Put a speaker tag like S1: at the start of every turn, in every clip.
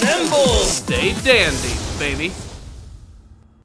S1: Assemble! Stay dandy, baby.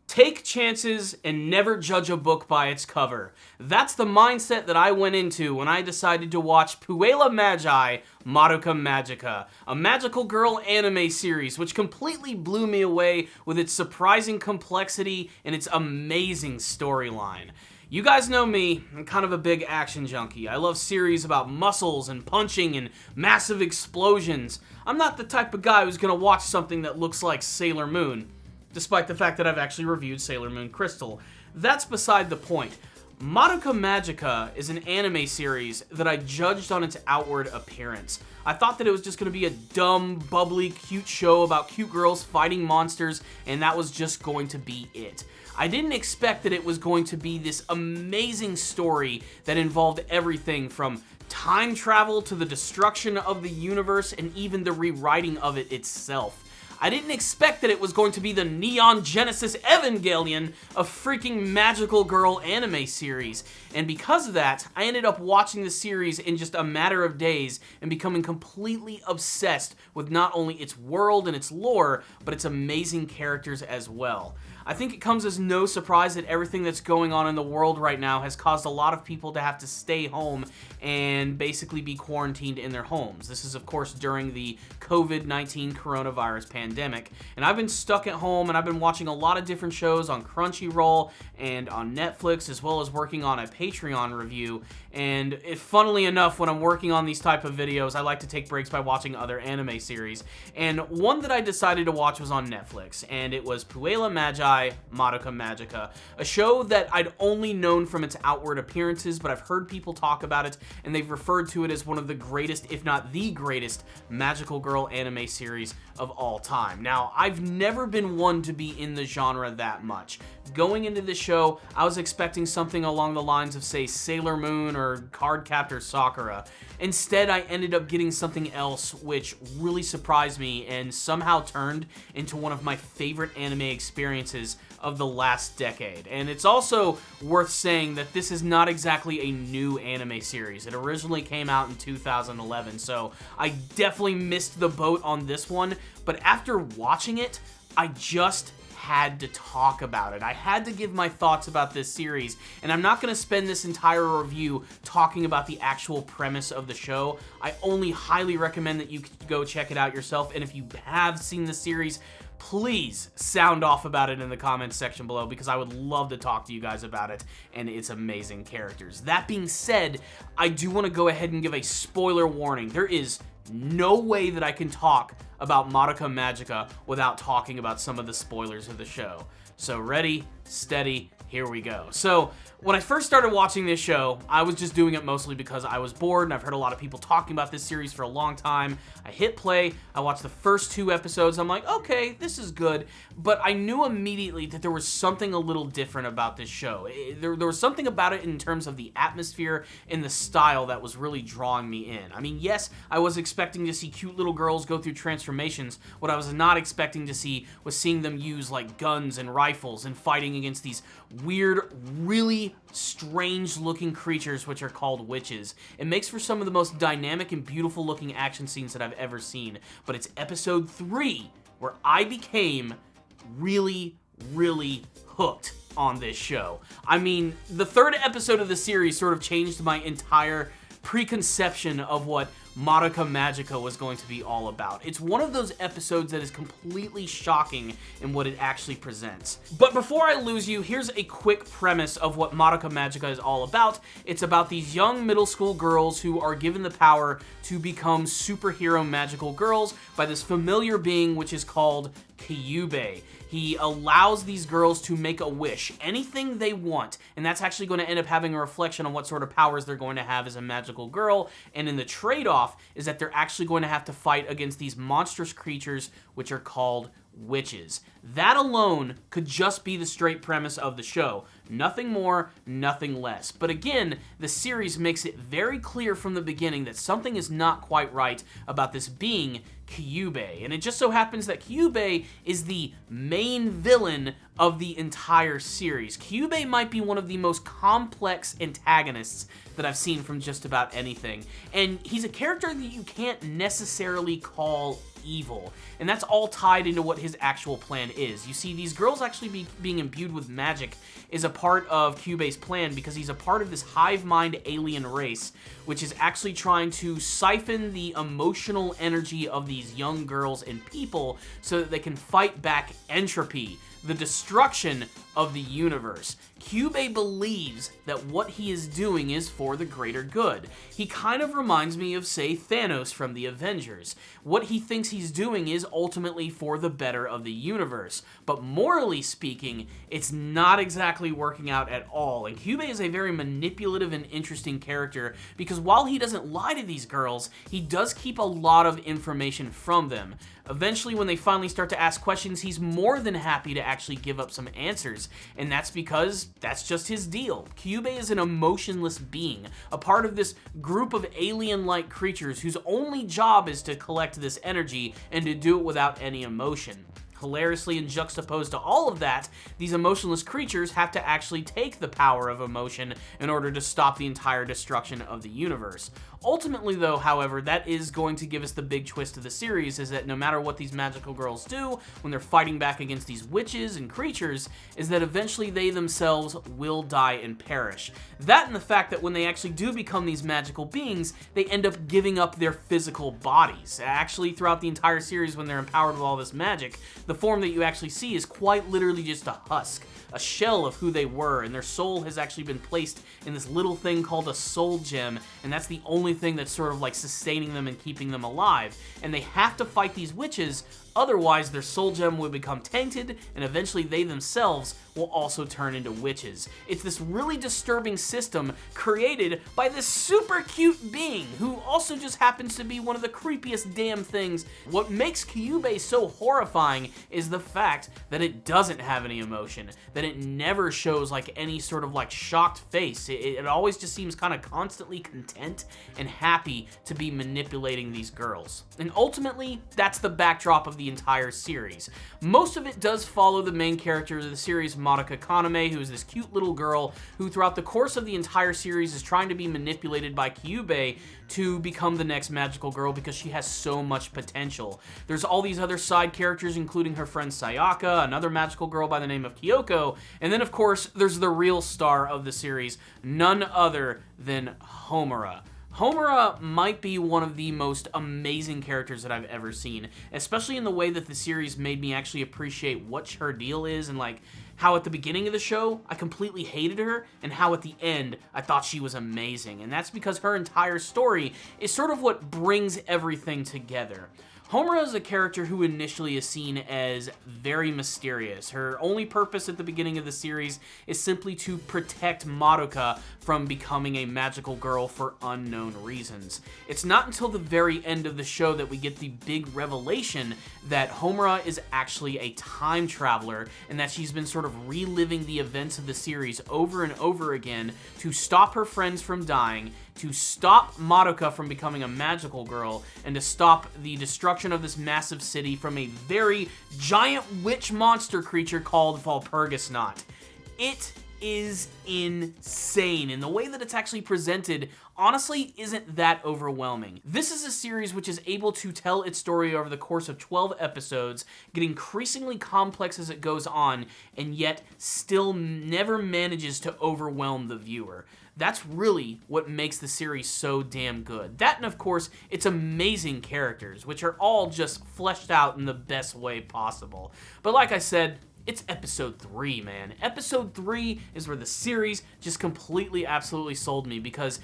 S1: Take chances and never judge a book by its cover. That's the mindset that I went into when I decided to watch Puella Magi Madoka Magica, a magical girl anime series which completely blew me away with its surprising complexity and its amazing storyline. You guys know me, I'm kind of a big action junkie. I love series about muscles and punching and massive explosions. I'm not the type of guy who's gonna watch something that looks like Sailor Moon, despite the fact that I've actually reviewed Sailor Moon Crystal. That's beside the point. Madoka Magica is an anime series that I judged on its outward appearance. I thought that it was just going to be a dumb, bubbly, cute show about cute girls fighting monsters, and that was just going to be it. I didn't expect that it was going to be this amazing story that involved everything from time travel to the destruction of the universe and even the rewriting of it itself. I didn't expect that it was going to be the Neon Genesis Evangelion of freaking magical girl anime series. And because of that, I ended up watching the series in just a matter of days and becoming completely obsessed with not only its world and its lore, but its amazing characters as well. I think it comes as no surprise that everything that's going on in the world right now has caused a lot of people to have to stay home and basically be quarantined in their homes. This is, of course, during the COVID-19 coronavirus pandemic. And I've been stuck at home and I've been watching a lot of different shows on Crunchyroll and on Netflix, as well as working on a Patreon review. And funnily enough, when I'm working on these type of videos, I like to take breaks by watching other anime series. And one that I decided to watch was on Netflix, and it was Puella Magi Madoka Magica, a show that I'd only known from its outward appearances, but I've heard people talk about it, and they've referred to it as one of the greatest, if not the greatest, magical girl anime series of all time. Now, I've never been one to be in the genre that much. Going into this show, I was expecting something along the lines of, say, Sailor Moon or Cardcaptor Sakura. Instead, I ended up getting something else which really surprised me and somehow turned into one of my favorite anime experiences of the last decade. And it's also worth saying that this is not exactly a new anime series. It originally came out in 2011, so I definitely missed the boat on this one, but after watching it, I just had to talk about it. I had to give my thoughts about this series, and I'm not going to spend this entire review talking about the actual premise of the show. I only highly recommend that you go check it out yourself, and if you have seen the series, please sound off about it in the comments section below, because I would love to talk to you guys about it and its amazing characters. That being said, I do want to go ahead and give a spoiler warning. There is no way that I can talk about Madoka Magica without talking about some of the spoilers of the show. So ready, steady, here we go. So when I first started watching this show, I was just doing it mostly because I was bored, and I've heard a lot of people talking about this series for a long time. I hit play, I watched the first 2 episodes, I'm like, okay, this is good, but I knew immediately that there was something a little different about this show. There was something about it in terms of the atmosphere and the style that was really drawing me in. I mean, yes, I was expecting to see cute little girls go through transformations. What I was not expecting to see was seeing them use like guns and rifles and fighting against these weird, really strange looking creatures which are called witches. It makes for some of the most dynamic and beautiful looking action scenes that I've ever seen, but it's episode 3 where I became really hooked on this show. I mean, the 3rd episode of the series sort of changed my entire preconception of what Madoka Magica was going to be all about. It's one of those episodes that is completely shocking in what it actually presents. But before I lose you, here's a quick premise of what Madoka Magica is all about. It's about these young middle school girls who are given the power to become superhero magical girls by this familiar being which is called Kyubey. He allows these girls to make a wish, anything they want, and that's actually going to end up having a reflection on what sort of powers they're going to have as a magical girl, and in the trade-off is that they're actually going to have to fight against these monstrous creatures which are called witches. That alone could just be the straight premise of the show. Nothing more, nothing less. But again, the series makes it very clear from the beginning that something is not quite right about this being Kyubey. And it just so happens that Kyubey is the main villain of the entire series. Kyubey might be one of the most complex antagonists that I've seen from just about anything. And he's a character that you can't necessarily call evil. And that's all tied into what his actual plan is. You see, these girls actually being imbued with magic is a part of Kyubei's plan because he's a part of this hive mind alien race, which is actually trying to siphon the emotional energy of these young girls and people so that they can fight back entropy, the destruction of the universe. Kyubei believes that what he is doing is for the greater good. He kind of reminds me of, say, Thanos from the Avengers. What he thinks he's doing is ultimately for the better of the universe. But morally speaking, it's not exactly working out at all. And Kyubei is a very manipulative and interesting character because while he doesn't lie to these girls, he does keep a lot of information from them. Eventually, when they finally start to ask questions, he's more than happy to actually give up some answers, and that's because that's just his deal. Kyubei is an emotionless being, a part of this group of alien-like creatures whose only job is to collect this energy and to do it without any emotion. Hilariously, and juxtaposed to all of that, these emotionless creatures have to actually take the power of emotion in order to stop the entire destruction of the universe. Ultimately, though, however, that is going to give us the big twist of the series, is that no matter what these magical girls do when they're fighting back against these witches and creatures, is that eventually they themselves will die and perish. That and the fact that when they actually do become these magical beings, they end up giving up their physical bodies. Actually, throughout the entire series, when they're empowered with all this magic, the form that you actually see is quite literally just a husk, a shell of who they were, and their soul has actually been placed in this little thing called a soul gem, and that's the only thing that's sort of like sustaining them and keeping them alive. And they have to fight these witches, otherwise their soul gem will become tainted, and eventually they themselves will also turn into witches. It's this really disturbing system created by this super cute being who also just happens to be one of the creepiest damn things. What makes Kyubei so horrifying is the fact that it doesn't have any emotion, that it never shows like any sort of like shocked face. It always just seems kind of constantly content and happy to be manipulating these girls. And ultimately, that's the backdrop of the entire series. Most of it does follow the main character of the series, Madoka Kaname, who is this cute little girl who throughout the course of the entire series is trying to be manipulated by Kyubei to become the next magical girl because she has so much potential. There's all these other side characters, including her friend Sayaka, another magical girl by the name of Kyoko, and then of course there's the real star of the series, none other than Homura. Homura might be one of the most amazing characters that I've ever seen, especially in the way that the series made me actually appreciate what her deal is, and like how at the beginning of the show I completely hated her, and how at the end I thought she was amazing. And that's because her entire story is sort of what brings everything together. Homura is a character who initially is seen as very mysterious. Her only purpose at the beginning of the series is simply to protect Madoka from becoming a magical girl for unknown reasons. It's not until the very end of the show that we get the big revelation that Homura is actually a time traveler and that she's been sort of reliving the events of the series over and over again to stop her friends from dying, to stop Madoka from becoming a magical girl, and to stop the destruction of this massive city from a very giant witch monster creature called Valpurgisnacht. It is insane, and the way that it's actually presented honestly isn't that overwhelming. This is a series which is able to tell its story over the course of 12 episodes, get increasingly complex as it goes on, and yet still never manages to overwhelm the viewer. That's really what makes the series so damn good. That and of course, its amazing characters, which are all just fleshed out in the best way possible. But like I said, it's episode 3, man. Episode 3 is where the series just completely, absolutely sold me, because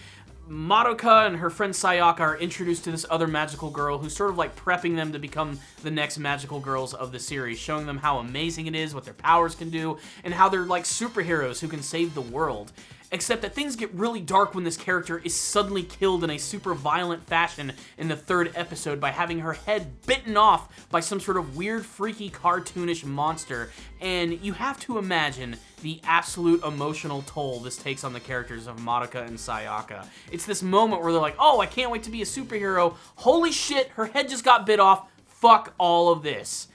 S1: Madoka and her friend Sayaka are introduced to this other magical girl who's sort of like prepping them to become the next magical girls of the series, showing them how amazing it is, what their powers can do, and how they're like superheroes who can save the world. Except that things get really dark when this character is suddenly killed in a super violent fashion in the 3rd episode by having her head bitten off by some sort of weird, freaky, cartoonish monster. And you have to imagine the absolute emotional toll this takes on the characters of Madoka and Sayaka. It's this moment where they're like, oh, I can't wait to be a superhero. Holy shit, her head just got bit off. Fuck all of this.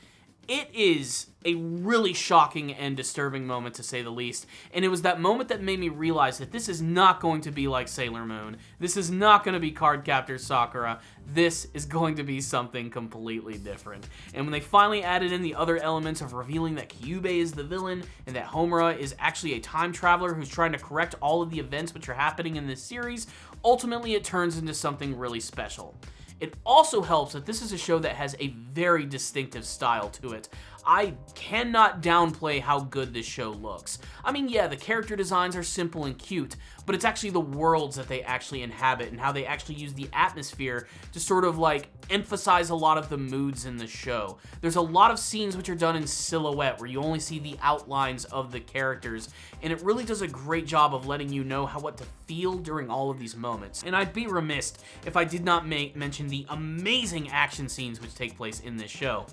S1: It is a really shocking and disturbing moment, to say the least, and it was that moment that made me realize that this is not going to be like Sailor Moon. This is not going to be Cardcaptor Sakura. This is going to be something completely different. And when they finally added in the other elements of revealing that Kyubey is the villain and that Homura is actually a time traveler who's trying to correct all of the events which are happening in this series, ultimately it turns into something really special. It also helps that this is a show that has a very distinctive style to it. I cannot downplay how good this show looks. I mean, yeah, the character designs are simple and cute, but it's actually the worlds that they actually inhabit and how they actually use the atmosphere to sort of like emphasize a lot of the moods in the show. There's a lot of scenes which are done in silhouette where you only see the outlines of the characters, and it really does a great job of letting you know what to feel during all of these moments. And I'd be remiss if I did not mention the amazing action scenes which take place in this show.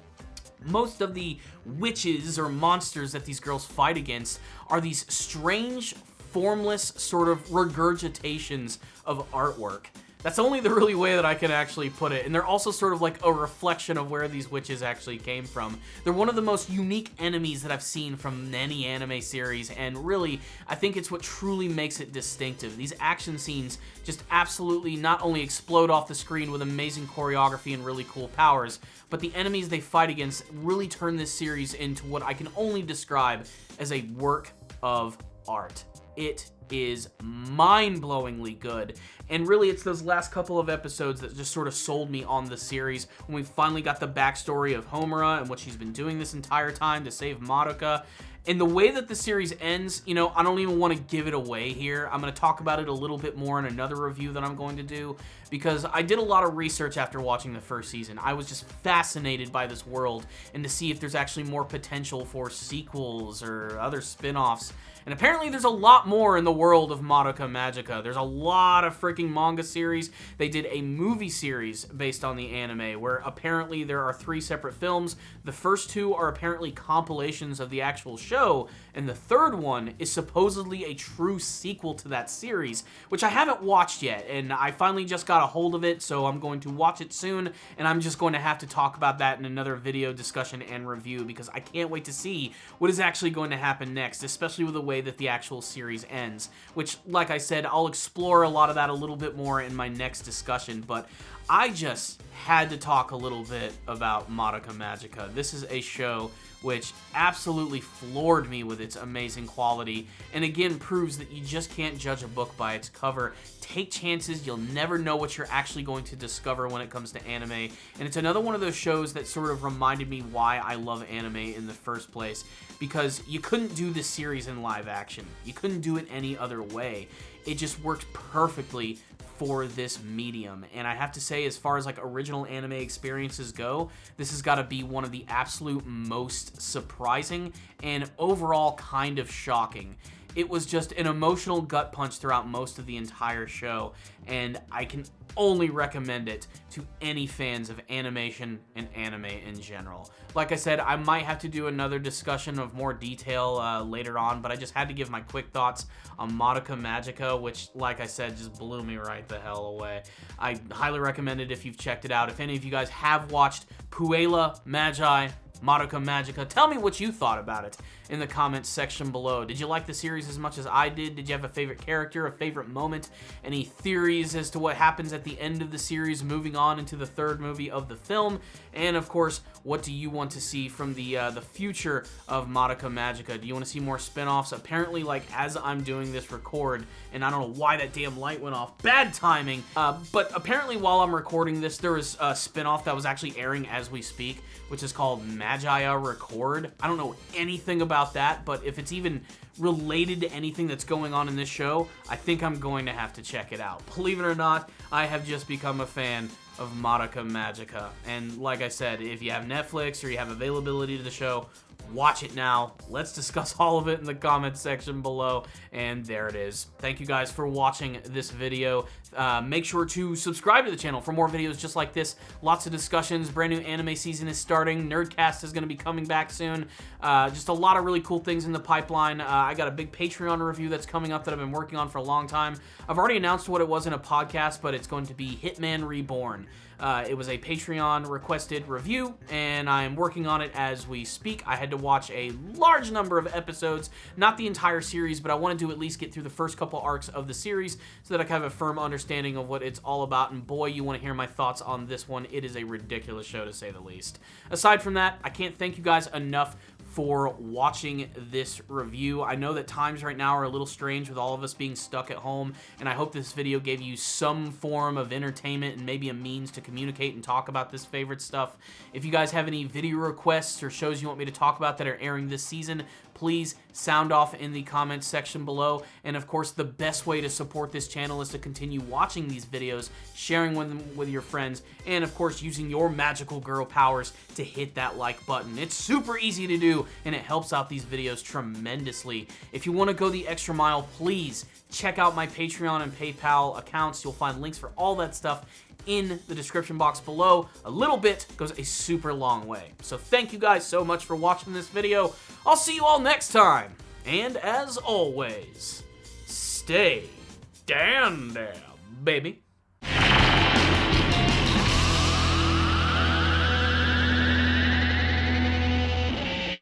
S1: Most of the witches or monsters that these girls fight against are these strange, formless sort of regurgitations of artwork. That's only the really way that I can actually put it. And they're also sort of like a reflection of where these witches actually came from. They're one of the most unique enemies that I've seen from any anime series, and really, I think it's what truly makes it distinctive. These action scenes just absolutely not only explode off the screen with amazing choreography and really cool powers, but the enemies they fight against really turn this series into what I can only describe as a work of art. It is mind-blowingly good, and really it's those last couple of episodes that just sort of sold me on the series when we finally got the backstory of Homura and what she's been doing this entire time to save Madoka. And the way that the series ends, you know, I don't even want to give it away here. I'm going to talk about it a little bit more in another review that I'm going to do, because I did a lot of research after watching the first season. I was just fascinated by this world and to see if there's actually more potential for sequels or other spin-offs. And apparently there's a lot more in the world of Madoka Magica. There's a lot of freaking manga series. They did a movie series based on the anime where apparently there are 3 separate films. The first 2 are apparently compilations of the actual show, and the third one is supposedly a true sequel to that series, which I haven't watched yet, and I finally just got a hold of it, so I'm going to watch it soon, and I'm just going to have to talk about that in another video discussion and review, because I can't wait to see what is actually going to happen next, especially with the way that the actual series ends, which, like I said, I'll explore a lot of that a little bit more in my next discussion, but I just had to talk a little bit about Madoka Magica. This is a show which absolutely floored me with its amazing quality, and again proves that you just can't judge a book by its cover. Take chances, you'll never know what you're actually going to discover when it comes to anime, and it's another one of those shows that sort of reminded me why I love anime in the first place, because you couldn't do this series in live action. You couldn't do it any other way. It just worked perfectly for this medium, and I have to say, as far as like original anime experiences go, this has got to be one of the absolute most surprising and overall kind of shocking. It was just an emotional gut punch throughout most of the entire show, and I can only recommend it to any fans of animation and anime in general. Like I said, I might have to do another discussion of more detail later on, but I just had to give my quick thoughts on Madoka Magica, which, like I said, just blew me right the hell away. I highly recommend it if you've checked it out. If any of you guys have watched Puella Magi Madoka Magica, tell me what you thought about it in the comments section below. Did you like the series as much as I did? Did you have a favorite character, a favorite moment, any theories as to what happens at the end of the series moving on into the third movie of the film? And of course, what do you want to see from the future of Madoka Magica? Do you want to see more spin-offs? Apparently, like, as I'm doing this record, and I don't know why that damn light went off, bad timing, but apparently while I'm recording this, there is a spin-off that was actually airing as we speak, which is called Magi Record. I don't know anything about that, but if it's even related to anything that's going on in this show, I think I'm going to have to check it out. Believe it or not, I have just become a fan of Madoka Magica. And like I said, if you have Netflix or you have availability to the show, watch it now. Let's discuss all of it in the comments section below. And there it is. Thank you guys for watching this video. Make sure to subscribe to the channel for more videos just like this. Lots of discussions. Brand new anime season is starting. Nerdcast is going to be coming back soon. Just a lot of really cool things in the pipeline. I got a big Patreon review that's coming up that I've been working on for a long time. I've already announced what it was in a podcast, but it's going to be Hitman Reborn. It was a Patreon requested review, and I'm working on it as we speak. I had to watch a large number of episodes, not the entire series, but I wanted to at least get through the first couple arcs of the series so that I can have a firm understanding of what it's all about, and boy, you want to hear my thoughts on this one. It is a ridiculous show, to say the least. Aside from that, I can't thank you guys enough for watching this review. I know that times right now are a little strange with all of us being stuck at home, and I hope this video gave you some form of entertainment and maybe a means to communicate and talk about this favorite stuff. If you guys have any video requests or shows you want me to talk about that are airing this season, please sound off in the comments section below. And of course, the best way to support this channel is to continue watching these videos, sharing them with your friends, and of course, using your magical girl powers to hit that like button. It's super easy to do, and it helps out these videos tremendously. If you want to go the extra mile, please check out my Patreon and PayPal accounts. You'll find links for all that stuff in the description box below. A little bit goes a super long way. So thank you guys so much for watching this video. I'll see you all next time. And as always, stay dandy, baby.